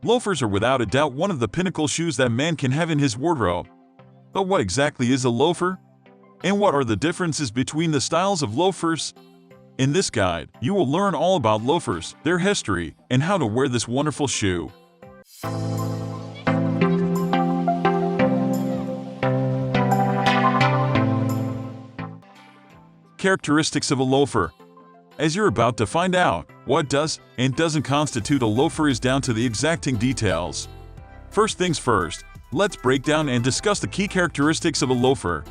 Loafers are without a doubt one of the pinnacle shoes that man can have in his wardrobe. But what exactly is a loafer? And what are the differences between the styles of loafers? In this guide, you will learn all about loafers, their history, and how to wear this wonderful shoe. Characteristics of a loafer. As you're about to find out, what does and doesn't constitute a loafer is down to the exacting details. First things first, let's break down and discuss the key characteristics of a loafer.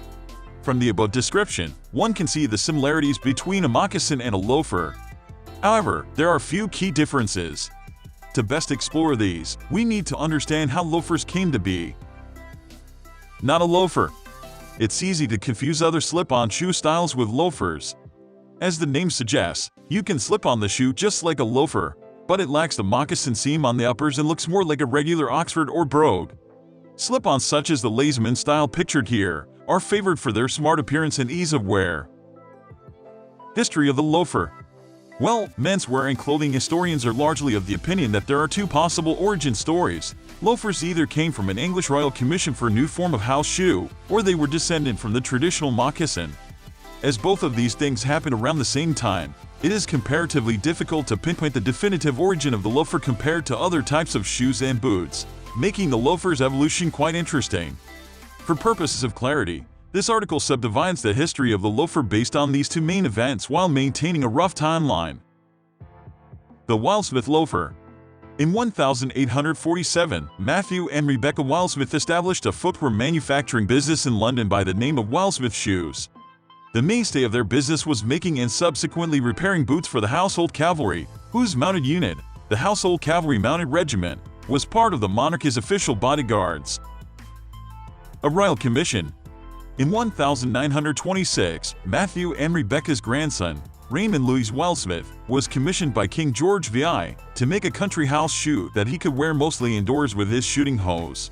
From the above description, one can see the similarities between a moccasin and a loafer. However, there are a few key differences. To best explore these, we need to understand how loafers came to be. Not a loafer. It's easy to confuse other slip-on shoe styles with loafers. As the name suggests, you can slip on the shoe just like a loafer, but it lacks the moccasin seam on the uppers and looks more like a regular Oxford or brogue. Slip-ons such as the Laceman style pictured here are favored for their smart appearance and ease of wear. History of the loafer. Well, menswear and clothing historians are largely of the opinion that there are two possible origin stories. Loafers either came from an English royal commission for a new form of house shoe, or they were descended from the traditional moccasin. As both of these things happened around the same time, it is comparatively difficult to pinpoint the definitive origin of the loafer compared to other types of shoes and boots, making the loafer's evolution quite interesting. For purposes of clarity, this article subdivides the history of the loafer based on these two main events while maintaining a rough timeline. The Wildsmith Loafer. In 1847, Matthew and Rebecca Wildsmith established a footwear manufacturing business in London by the name of Wildsmith Shoes. The mainstay of their business was making and subsequently repairing boots for the Household Cavalry, whose mounted unit, the Household Cavalry Mounted Regiment, was part of the monarchy's official bodyguards. A royal commission. In 1926, Matthew and Rebecca's grandson, Raymond Louis Wildsmith, was commissioned by King George VI to make a country house shoe that he could wear mostly indoors with his shooting hose.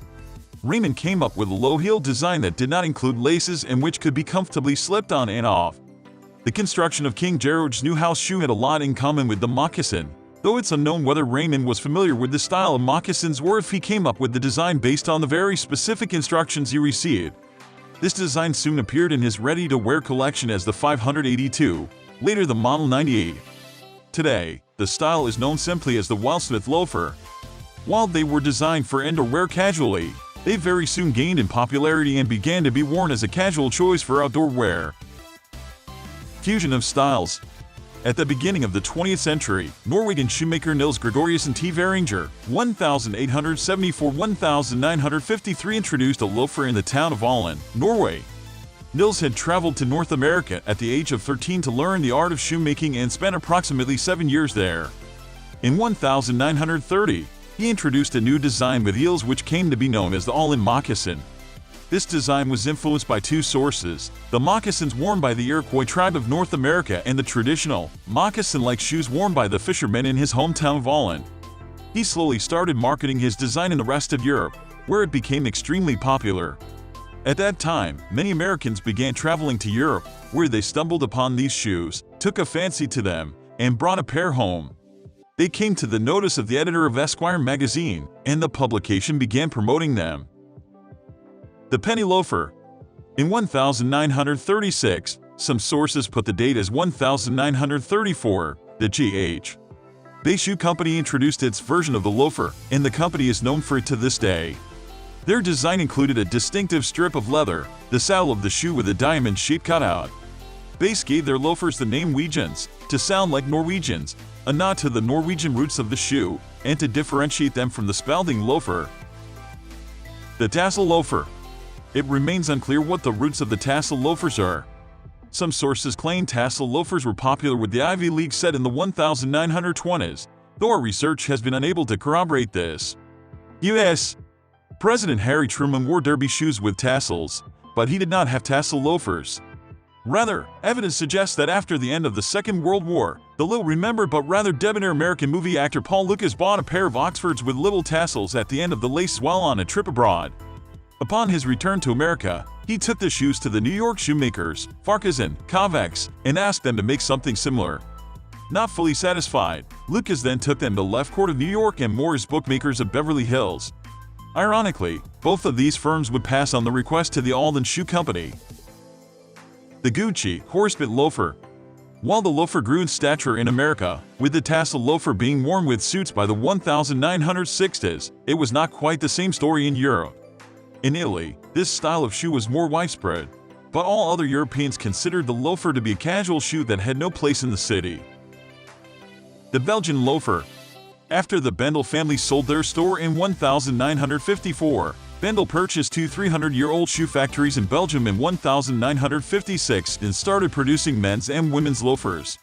Raymond came up with a low-heel design that did not include laces and which could be comfortably slipped on and off. The construction of King George's new house shoe had a lot in common with the moccasin, though it's unknown whether Raymond was familiar with the style of moccasins or if he came up with the design based on the very specific instructions he received. This design soon appeared in his ready-to-wear collection as the 582, later the Model 98. Today, the style is known simply as the Wildsmith Loafer. While they were designed for indoor wear casually, they very soon gained in popularity and began to be worn as a casual choice for outdoor wear. Fusion of styles. At the beginning of the 20th century, Norwegian shoemaker Nils Gregorius and T. Veringer, 1874–1953 introduced a loafer in the town of Ålen, Norway. Nils had traveled to North America at the age of 13 to learn the art of shoemaking and spent approximately 7 years there. In 1930, he introduced a new design with heels which came to be known as the Ålen moccasin. This design was influenced by two sources: the moccasins worn by the Iroquois tribe of North America and the traditional, moccasin-like shoes worn by the fishermen in his hometown of Ålen. He slowly started marketing his design in the rest of Europe, where it became extremely popular. At that time, many Americans began traveling to Europe, where they stumbled upon these shoes, took a fancy to them, and brought a pair home. They came to the notice of the editor of Esquire magazine, and the publication began promoting them. The Penny Loafer. In 1936, some sources put the date as 1934, the G.H. Bay Shoe Company introduced its version of the loafer, and the company is known for it to this day. Their design included a distinctive strip of leather, the saddle of the shoe with a diamond-shaped cutout. Bayes gave their loafers the name Wegians, to sound like Norwegians, a nod to the Norwegian roots of the shoe, and to differentiate them from the Spalding loafer. The Dassel Loafer. It remains unclear what the roots of the tassel loafers are. Some sources claim tassel loafers were popular with the Ivy League set in the 1920s, though our research has been unable to corroborate this. U.S. President Harry Truman wore derby shoes with tassels, but he did not have tassel loafers. Rather, evidence suggests that after the end of the Second World War, the little-remembered but rather debonair American movie actor Paul Lucas bought a pair of Oxfords with little tassels at the end of the lace while on a trip abroad. Upon his return to America, he took the shoes to the New York shoemakers, Farkas and Kovacs, and asked them to make something similar. Not fully satisfied, Lucas then took them to Left Court of New York and Moore's Bookmakers of Beverly Hills. Ironically, both of these firms would pass on the request to the Alden Shoe Company. The Gucci Horsebit Loafer. While the loafer grew in stature in America, with the tassel loafer being worn with suits by the 1960s, it was not quite the same story in Europe. In Italy, this style of shoe was more widespread, but all other Europeans considered the loafer to be a casual shoe that had no place in the city. The Belgian Loafer. After the Bendel family sold their store in 1954, Bendel purchased two 300-year-old shoe factories in Belgium in 1956 and started producing men's and women's loafers.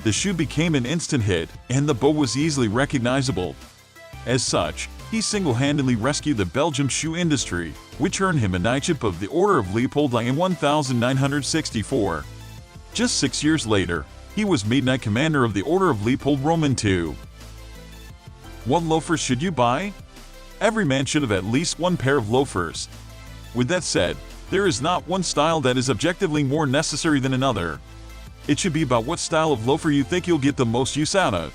The shoe became an instant hit, and the bow was easily recognizable. As such, he single-handedly rescued the Belgian shoe industry, which earned him a Knightship of the Order of Leopold in 1964. Just 6 years later, he was made Knight Commander of the Order of Leopold Roman II. What loafers should you buy? Every man should have at least one pair of loafers. With that said, there is not one style that is objectively more necessary than another. It should be about what style of loafer you think you'll get the most use out of.